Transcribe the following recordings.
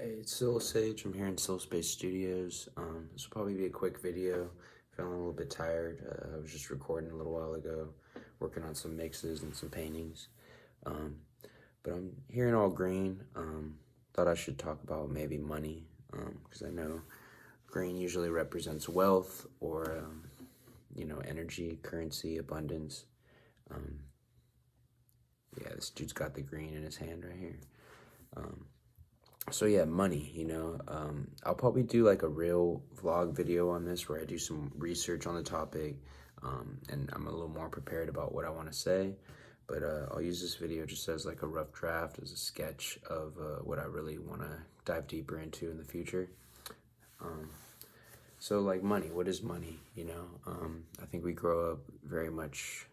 Hey, it's SKILLSETS. I'm here in SPEAKZ. This will probably be a quick video. Feeling a little bit tired. I was just recording a little while ago, working on some mixes and some paintings. But I'm here in all green. Thought I should talk about maybe money, because I know green usually represents wealth or, energy, currency, abundance. Yeah, this dude's got the green in his hand right here. So yeah, money, I'll probably do like a real vlog video on this where I do some research on the topic, and I'm a little more prepared about what I want to say, but I'll use this video just as like a rough draft, as a sketch of what I really want to dive deeper into in the future. So like money, what is money, I think we grow up very much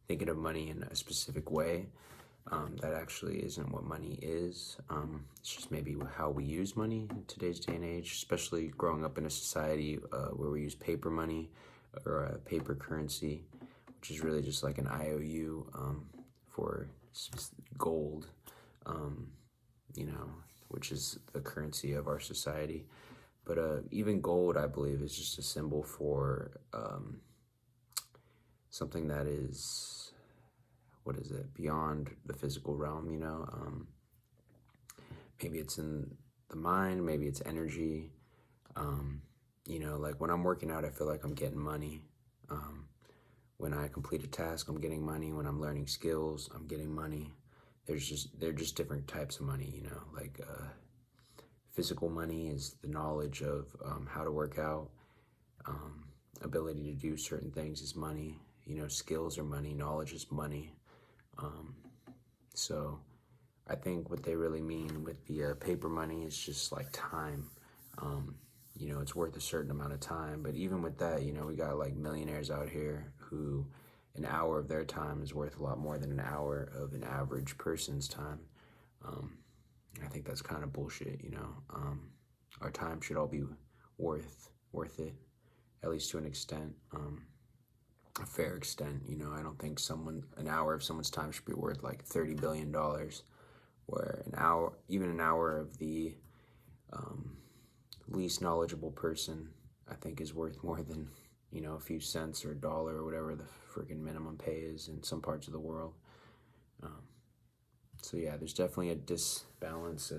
thinking of money in a specific way. That actually isn't what money is. It's just maybe how we use money in today's day and age, especially growing up in a society where we use paper money or paper currency, which is really just like an IOU for gold, which is the currency of our society. But even gold, I believe, is just a symbol for something that is, beyond the physical realm, maybe it's in the mind, maybe it's energy. Like when I'm working out, I feel like I'm getting money. When I complete a task, I'm getting money. When I'm learning skills, I'm getting money. They're just different types of money, like physical money is the knowledge of how to work out. Ability to do certain things is money. Skills are money, knowledge is money. So I think what they really mean with the paper money is just like time. It's worth a certain amount of time, but even with that, we got like millionaires out here who an hour of their time is worth a lot more than an hour of an average person's time. I think that's kind of bullshit, our time should all be worth it, at least to an extent. A fair extent, I don't think an hour of someone's time should be worth like $30 billion, where even an hour of the least knowledgeable person, I think, is worth more than, a few cents or a dollar or whatever the freaking minimum pay is in some parts of the world. So yeah, there's definitely a disbalance,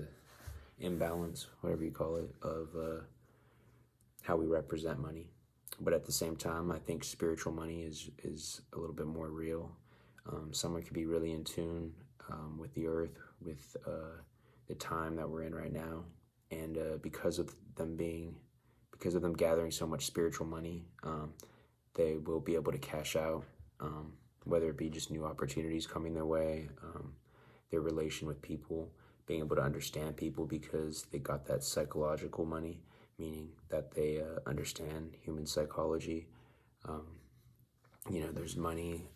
imbalance, whatever you call it, of how we represent money. But at the same time, I think spiritual money is a little bit more real. Someone could be really in tune with the earth, with the time that we're in right now, and because of them gathering so much spiritual money, they will be able to cash out, whether it be just new opportunities coming their way, their relation with people, being able to understand people because they got that psychological money, meaning that they understand human psychology. There's money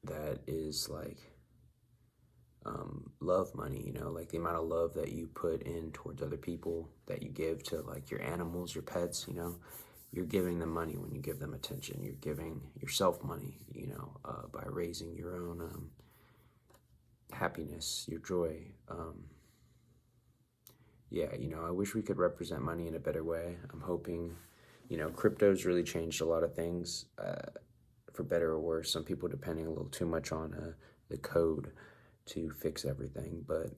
that is like love money, like the amount of love that you put in towards other people, that you give to like your animals, your pets, you're giving them money when you give them attention. You're giving yourself money, by raising your own happiness, your joy. Yeah, I wish we could represent money in a better way. I'm hoping, crypto's really changed a lot of things, for better or worse. Some people depending a little too much on the code to fix everything. But,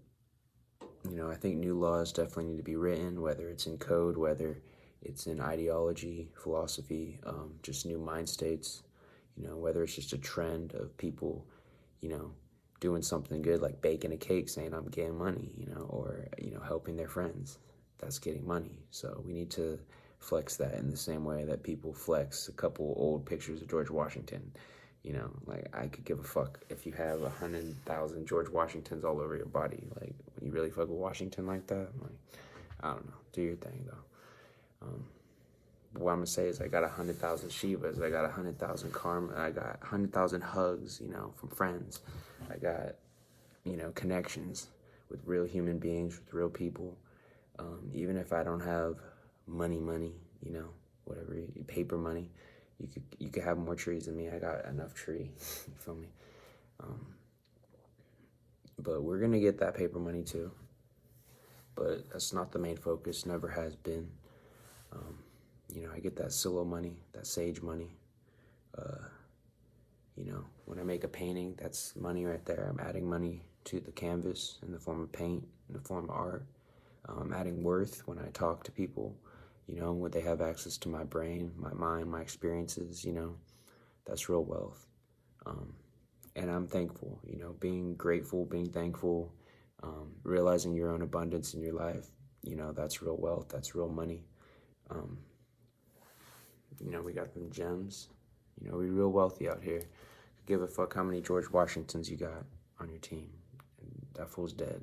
I think new laws definitely need to be written, whether it's in code, whether it's in ideology, philosophy, just new mind states, whether it's just a trend of people, doing something good, like baking a cake, saying I'm getting money, or, helping their friends, that's getting money. So we need to flex that in the same way that people flex a couple old pictures of George Washington. Like, I could give a fuck if you have 100,000 George Washingtons all over your body. Like, when you really fuck with Washington like that, like, I don't know, do your thing though. What I'm gonna say is I got 100,000 Shivas, I got 100,000 karma, I got 100,000 hugs, from friends. I got, connections with real human beings, with real people. Even if I don't have money, whatever, paper money, you could have more trees than me. I got enough tree, you feel me? But we're gonna get that paper money too. but that's not the main focus, never has been. You know, I get that Silo money, that Sage money. You know, when I make a painting, that's money right there. I'm adding money to the canvas in the form of paint, in the form of art. I'm adding worth when I talk to people, you know, when they have access to my brain, my mind, my experiences, you know, that's real wealth. And I'm thankful, you know, being grateful, being thankful, realizing your own abundance in your life, you know, that's real wealth, that's real money. You know, we got them gems. You know, we real wealthy out here. Give a fuck how many George Washingtons you got on your team. That fool's dead.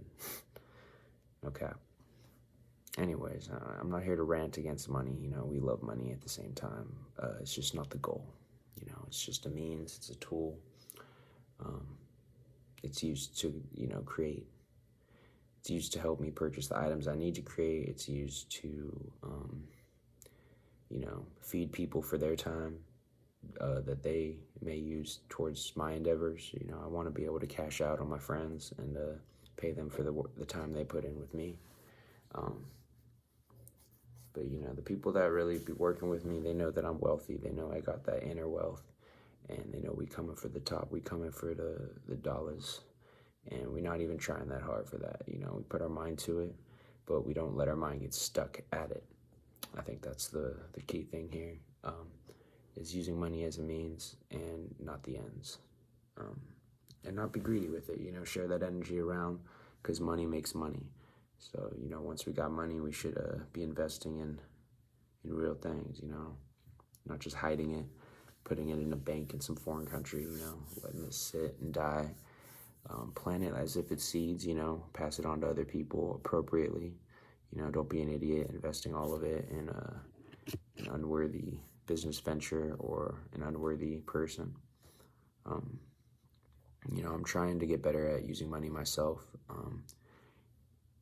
Okay. Anyways, I'm not here to rant against money. You know, we love money at the same time. It's just not the goal. You know, it's just a means. It's a tool. It's used to, you know, create. It's used to help me purchase the items I need to create. It's used to, you know, feed people for their time that they may use towards my endeavors. You know, I want to be able to cash out on my friends and pay them for the time they put in with me. But, you know, the people that really be working with me, they know that I'm wealthy. They know I got that inner wealth. And they know we coming for the top. We coming for the dollars. And we're not even trying that hard for that. You know, we put our mind to it, but we don't let our mind get stuck at it. I think that's the key thing here, is using money as a means and not the ends. And not be greedy with it, you know, share that energy around, because money makes money. So, you know, once we got money, we should be investing in real things, you know, not just hiding it, putting it in a bank in some foreign country, you know, letting it sit and die. Plant it as if it's seeds, you know, pass it on to other people appropriately. You know, don't be an idiot investing all of it in an unworthy business venture or an unworthy person. You know, I'm trying to get better at using money myself.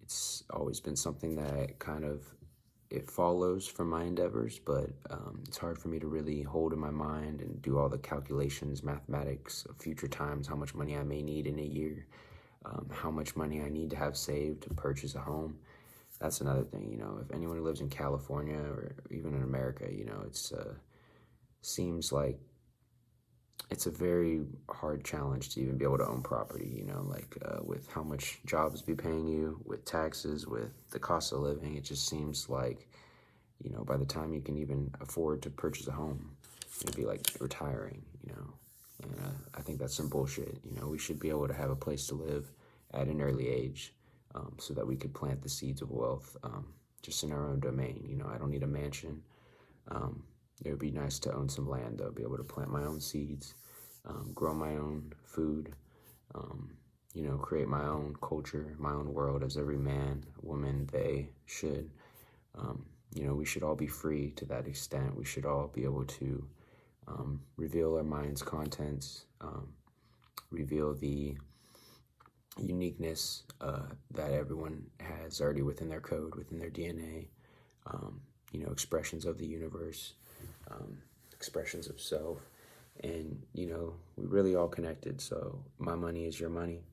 It's always been something that kind of, it follows from my endeavors, but it's hard for me to really hold in my mind and do all the calculations, mathematics of future times, how much money I may need in a year, how much money I need to have saved to purchase a home. That's another thing, you know, if anyone who lives in California or even in America, you know, it's seems like it's a very hard challenge to even be able to own property, you know, like with how much jobs be paying you, with taxes, with the cost of living. It just seems like, you know, by the time you can even afford to purchase a home, it'd be like retiring, you know. And I think that's some bullshit. You know, we should be able to have a place to live at an early age, so that we could plant the seeds of wealth just in our own domain. You know, I don't need a mansion. It would be nice to own some land, though, be able to plant my own seeds, grow my own food, you know, create my own culture, my own world, as every man, woman, they should. You know, we should all be free to that extent. We should all be able to reveal our mind's contents, reveal the uniqueness that everyone has already within their code, within their DNA, you know, expressions of the universe, expressions of self. And, you know, we're really all connected. So my money is your money.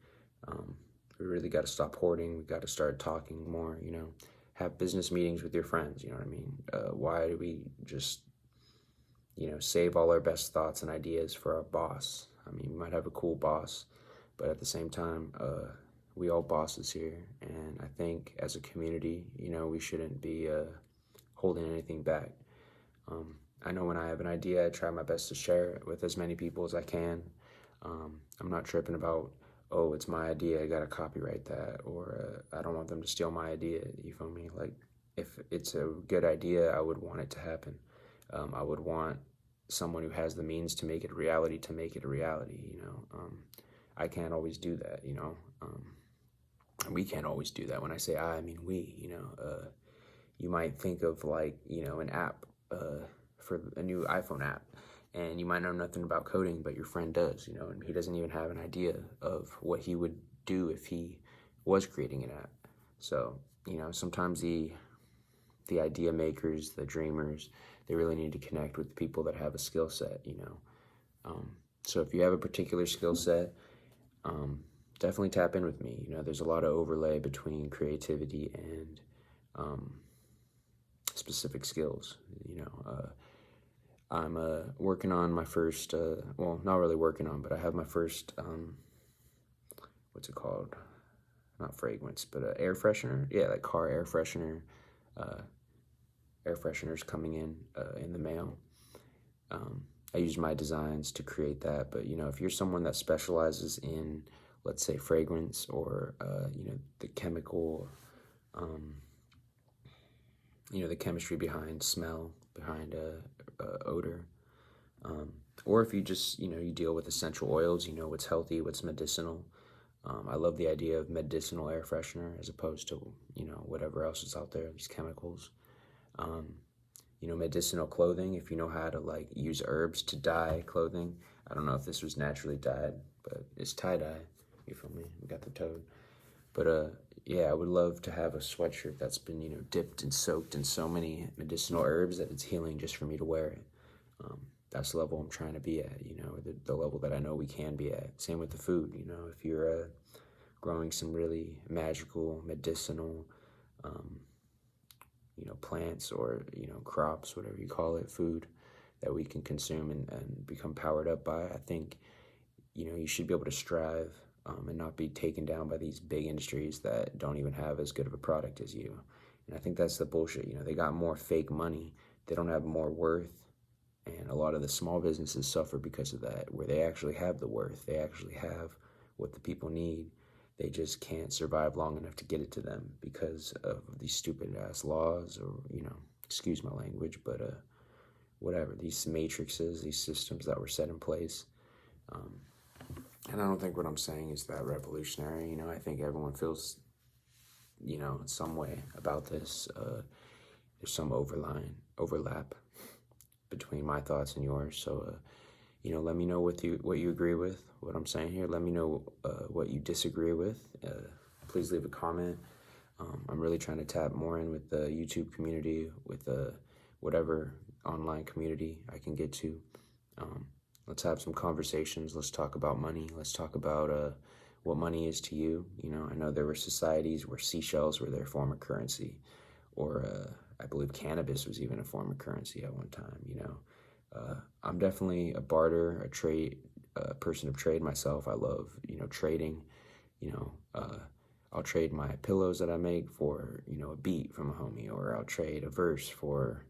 We really got to stop hoarding. We got to start talking more, you know, have business meetings with your friends. You know what I mean? Why do we just, you know, save all our best thoughts and ideas for our boss? I mean, we might have a cool boss, but at the same time, we all bosses here. And I think as a community, you know, we shouldn't be holding anything back. I know when I have an idea, I try my best to share it with as many people as I can. I'm not tripping about, oh, it's my idea, I gotta copyright that, or I don't want them to steal my idea, you feel me? Like, if it's a good idea, I would want it to happen. I would want someone who has the means to make it a reality, you know? I can't always do that, you know? We can't always do that. When I say I mean we, you know? You might think of, like, you know, an app, for a new iPhone app, and you might know nothing about coding, but your friend does, you know, and he doesn't even have an idea of what he would do if he was creating an app. So, you know, sometimes the idea makers, the dreamers, they really need to connect with the people that have a skill set, you know. So if you have a particular skill set, definitely tap in with me. You know, there's a lot of overlay between creativity and specific skills. You know, I'm working on my first, well, not really working on, but I have my first, what's it called? Not fragrance, but air freshener. Yeah, like car air freshener. Air fresheners coming in the mail. I use my designs to create that, but you know, if you're someone that specializes in, let's say, fragrance or you know, the chemical, you know, the chemistry behind smell, behind odor, or if you just, you know, you deal with essential oils, you know what's healthy, what's medicinal. I love the idea of medicinal air freshener as opposed to, you know, whatever else is out there, these chemicals. You know, medicinal clothing, if you know how to like use herbs to dye clothing. I don't know if this was naturally dyed, but it's tie-dye, you feel me? We got the toad. But yeah, I would love to have a sweatshirt that's been, you know, dipped and soaked in so many medicinal herbs that it's healing just for me to wear it. That's the level I'm trying to be at, you know, the level that I know we can be at. Same with the food, you know, if you're growing some really magical, medicinal, you know, plants or, you know, crops, whatever you call it, food that we can consume and become powered up by, I think, you know, you should be able to strive and not be taken down by these big industries that don't even have as good of a product as you. And I think that's the bullshit, you know, they got more fake money, they don't have more worth, and a lot of the small businesses suffer because of that, where they actually have the worth, they actually have what the people need. They just can't survive long enough to get it to them because of these stupid ass laws, or, you know, excuse my language, but whatever, these matrices, these systems that were set in place. And I don't think what I'm saying is that revolutionary. You know, I think everyone feels, you know, some way about this. There's some overlap between my thoughts and yours. So, you know, let me know what you agree with, what I'm saying here. Let me know what you disagree with. Please leave a comment. I'm really trying to tap more in with the YouTube community, with whatever online community I can get to. Let's have some conversations. Let's talk about money. Let's talk about what money is to you. You know, I know there were societies where seashells were their form of currency, or I believe cannabis was even a form of currency at one time, you know. I'm definitely a barter, a person of trade myself. I love, you know, trading. You know, I'll trade my pillows that I make for, you know, a beat from a homie, or I'll trade a verse for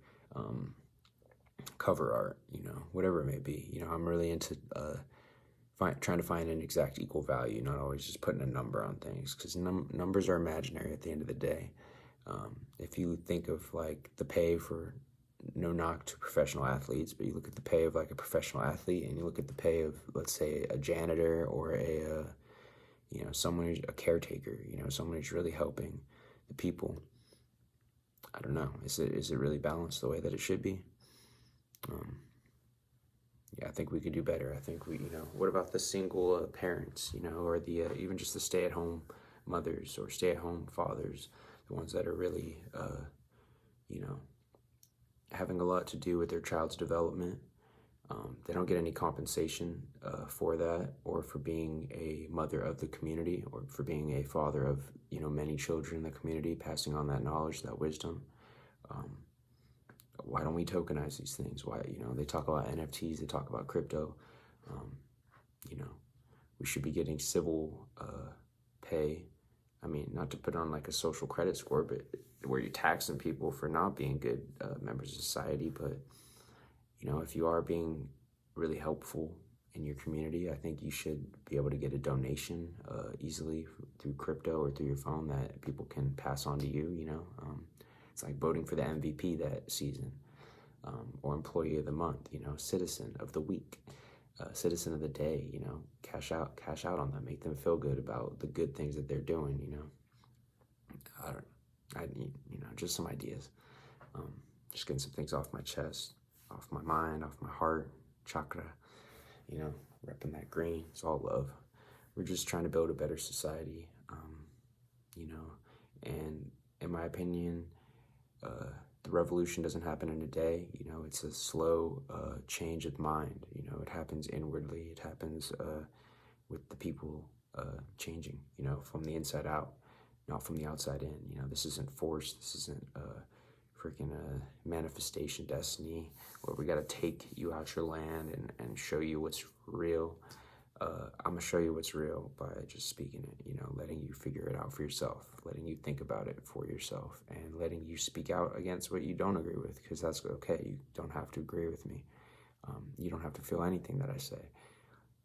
cover art, you know, whatever it may be. You know, I'm really into trying to find an exact equal value, not always just putting a number on things, because numbers are imaginary at the end of the day. If you think of like the pay for, no knock to professional athletes, but you look at the pay of like a professional athlete, and you look at the pay of, let's say, a janitor or you know, someone who's a caretaker, you know, someone who's really helping the people. I don't know. Is it really balanced the way that it should be? Yeah, I think we could do better. I think you know, what about the single parents, you know, or the even just the stay-at-home mothers or stay-at-home fathers, the ones that are really, you know, having a lot to do with their child's development. They don't get any compensation for that, or for being a mother of the community, or for being a father of, you know, many children in the community, passing on that knowledge, that wisdom. Why don't we tokenize these things? Why, you know, they talk about NFTs, they talk about crypto. You know, we should be getting civil pay. I mean, not to put on like a social credit score, but where you're taxing people for not being good members of society. But, you know, if you are being really helpful in your community, I think you should be able to get a donation easily through crypto or through your phone that people can pass on to you, you know. It's like voting for the MVP that season, or employee of the month, you know, citizen of the week, citizen of the day, you know. Cash out on them, make them feel good about the good things that they're doing, you know. I need, you know, just some ideas. Just getting some things off my chest, off my mind, off my heart, chakra, you know, repping that green. It's all love. We're just trying to build a better society, you know, and in my opinion, the revolution doesn't happen in a day. You know, it's a slow change of mind. You know, it happens inwardly. It happens with the people changing, you know, from the inside out, not from the outside in. You know, this isn't force. This isn't freaking manifestation destiny where we got to take you out your land and show you what's real. I'm gonna show you what's real by just speaking it, you know, letting you figure it out for yourself, letting you think about it for yourself, and letting you speak out against what you don't agree with, because that's okay. You don't have to agree with me. You don't have to feel anything that I say.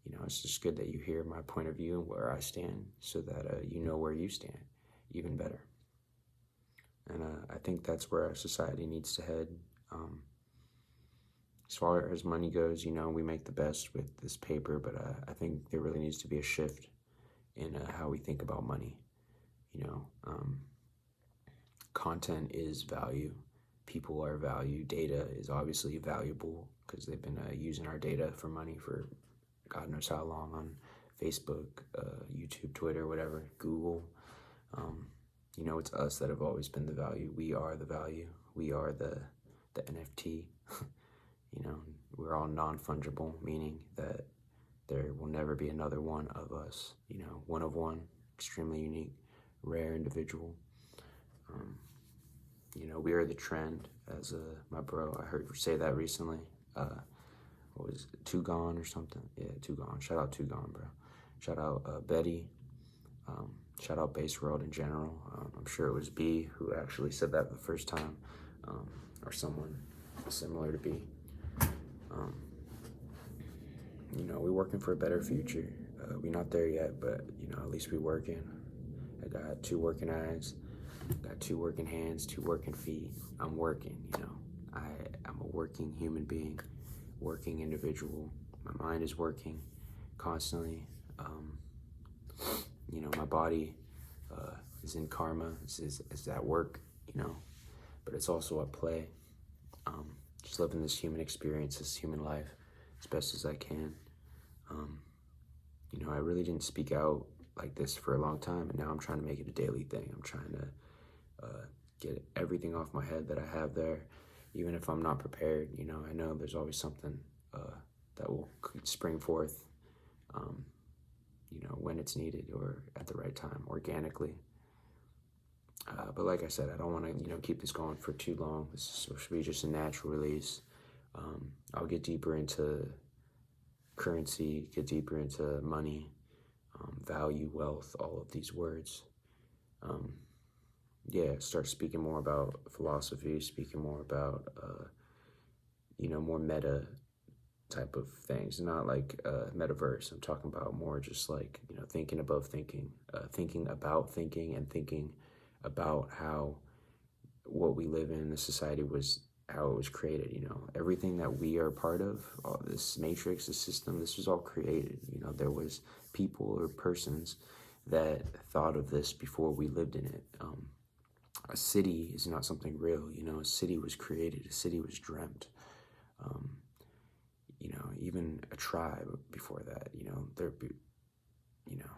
You know, it's just good that you hear my point of view and where I stand, so that you know where you stand even better. And I think that's where our society needs to head. As far as money goes, you know, we make the best with this paper, but I think there really needs to be a shift in how we think about money. You know, content is value. People are value. Data is obviously valuable because they've been using our data for money for God knows how long on Facebook, YouTube, Twitter, whatever, Google. You know, it's us that have always been the value. We are the value. We are the NFT. You know, we're all non-fungible, meaning that there will never be another one of us. You know, one of one, extremely unique, rare individual. You know, we are the trend, as my bro, I heard say that recently. What was it, Tugon or something? Yeah, Tugon. Shout out Tugon, bro. Shout out Betty. Shout out Base World in general. I'm sure it was B who actually said that the first time, or someone similar to B. You know, we're working for a better future. We're not there yet, but, you know, at least we're working. I got 2 working eyes, got 2 working hands, 2 working feet. I'm working, you know. I'm a working human being, working individual. My mind is working constantly. You know, my body is in karma, is at work, you know, but it's also at play. Just living this human experience, this human life, as best as I can. You know, I really didn't speak out like this for a long time, and now I'm trying to make it a daily thing. I'm trying to get everything off my head that I have there, even if I'm not prepared. You know, I know there's always something that will spring forth, you know, when it's needed or at the right time, organically. But like I said, I don't want to, you know, keep this going for too long. This is supposed to be just a natural release. I'll get deeper into currency, get deeper into money, value, wealth, all of these words. Yeah, start speaking more about philosophy, speaking more about, you know, more meta type of things, not like metaverse. I'm talking about more just like, you know, thinking above thinking, thinking about thinking, and thinking about how what we live in the society was, how it was created. You know, everything that we are part of, all this matrix, this system, this was all created. You know, there was people or persons that thought of this before we lived in it. A city is not something real. You know, a city was created, a city was dreamt. You know, even a tribe before that, you know, you know,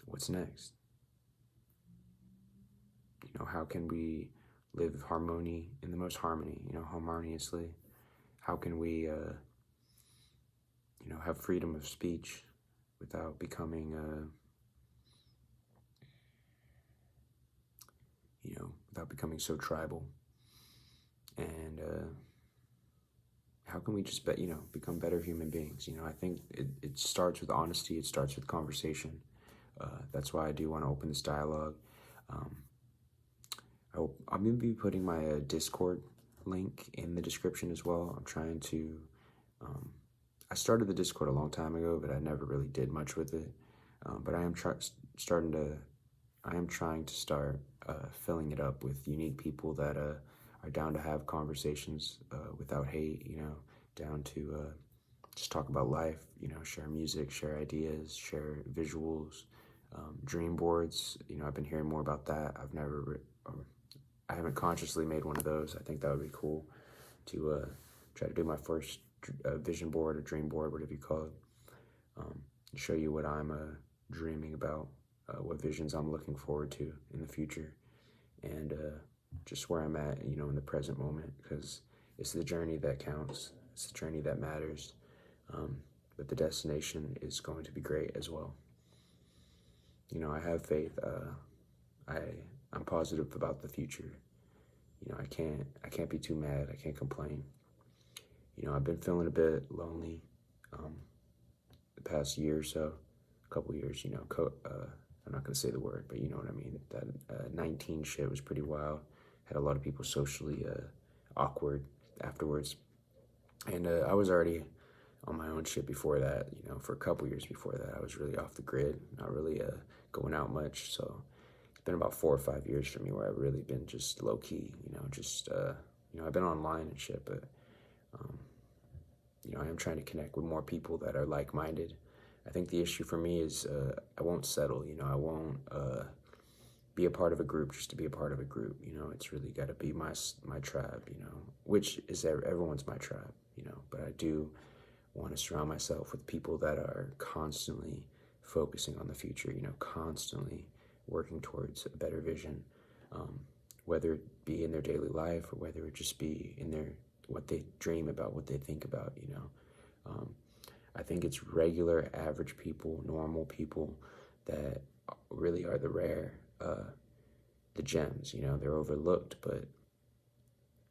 what's next? You know, how can we live harmony, in the most harmony, you know, harmoniously? How can we, you know, have freedom of speech without becoming, you know, without becoming so tribal? And how can we just, you know, become better human beings? You know, I think it starts with honesty. It starts with conversation. That's why I do want to open this dialogue. I'm going to be putting my Discord link in the description as well. I'm trying to, I started the Discord a long time ago, but I never really did much with it. But I am trying to start filling it up with unique people that are down to have conversations without hate, you know, down to just talk about life, you know, share music, share ideas, share visuals, dream boards. You know, I've been hearing more about that. I haven't consciously made one of those. I think that would be cool to try to do my first vision board or dream board, whatever you call it, show you what I'm dreaming about, what visions I'm looking forward to in the future, and just where I'm at, you know, in the present moment, because it's the journey that counts. It's the journey that matters. but the destination is going to be great as well. You know, I have faith. I'm positive about the future. You know, I can't be too mad. I can't complain. You know, I've been feeling a bit lonely the past year or so, a couple years. You know, I'm not gonna say the word, but you know what I mean. That 19 shit was pretty wild. Had a lot of people socially awkward afterwards, and I was already on my own shit before that. You know, for a couple years before that, I was really off the grid, not really going out much. So it's been about 4 or 5 years for me where I've really been just low key. You know, just you know, I've been online and shit, but you know, I am trying to connect with more people that are like-minded. I think the issue for me is I won't settle. You know, I won't be a part of a group just to be a part of a group. You know, it's really got to be my tribe. You know, which is everyone's my tribe. You know, but I do want to surround myself with people that are constantly focusing on the future. You know, constantly working towards a better vision, whether it be in their daily life or whether it just be in their what they dream about, what they think about. You know, I think it's regular, average people, normal people that really are the rare, the gems. You know, they're overlooked, but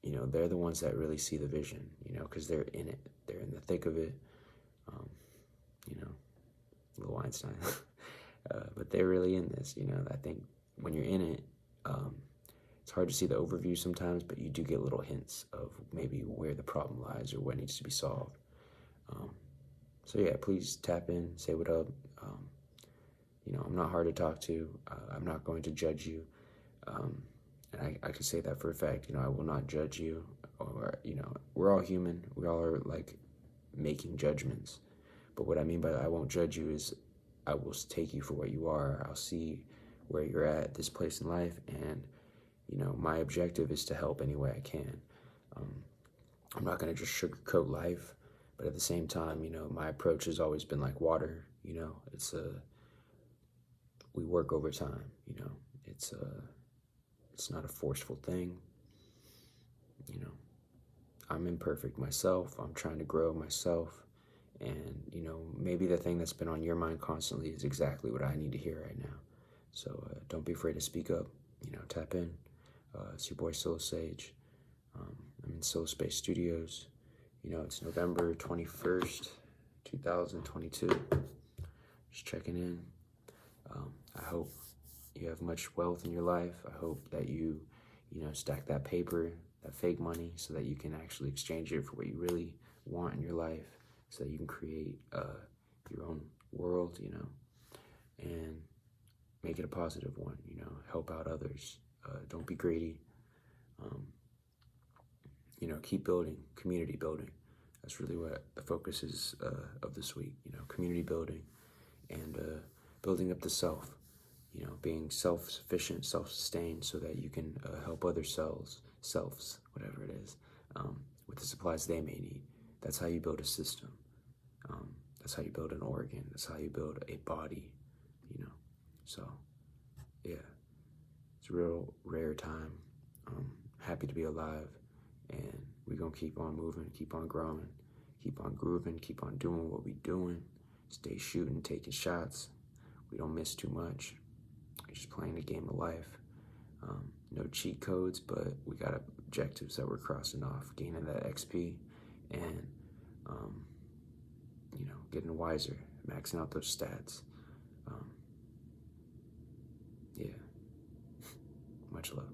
you know, they're the ones that really see the vision. You know, because they're in it, they're in the thick of it. You know, little Einstein, but they're really in this. You know, I think when you're in it, it's hard to see the overview sometimes, but you do get little hints of maybe where the problem lies or what needs to be solved. So yeah, please tap in, say what up. You know, I'm not hard to talk to. I'm not going to judge you. And I can say that for a fact. You know, I will not judge you. Or, you know, we're all human. We all are, like, making judgments. But what I mean by I won't judge you is I will take you for what you are. I'll see where you're at this place in life, and you know, my objective is to help any way I can. I'm not going to just sugarcoat life, but at the same time, you know, my approach has always been like water. You know, we work over time. You know, it's not a forceful thing. You know, I'm imperfect myself. I'm trying to grow myself, and you know, maybe the thing that's been on your mind constantly is exactly what I need to hear right now. So don't be afraid to speak up. You know, tap in. It's your boy SILOSAGE. I'm in SPEAKZ. You know, it's November 21st, 2022. Just checking in. I hope you have much wealth in your life. I hope that you know, stack that paper, that fake money, so that you can actually exchange it for what you really want in your life, so that you can create your own world, you know, and make it a positive one, you know, help out others. Don't be greedy. You know, keep building, community building. That's really what the focus is of this week, you know, community building and building up the self, you know, being self-sufficient, self-sustained, so that you can help other selves, whatever it is, with the supplies they may need. That's how you build a system. That's how you build an organ. That's how you build a body, you know. So, yeah, it's a real rare time. Happy to be alive, and we're gonna keep on moving, keep on growing, keep on grooving, keep on doing what we doing, stay shooting, taking shots. We don't miss too much. We're just playing the game of life. No cheat codes, but we got objectives that we're crossing off, gaining that XP, and you know, getting wiser, maxing out those stats. Yeah, much love.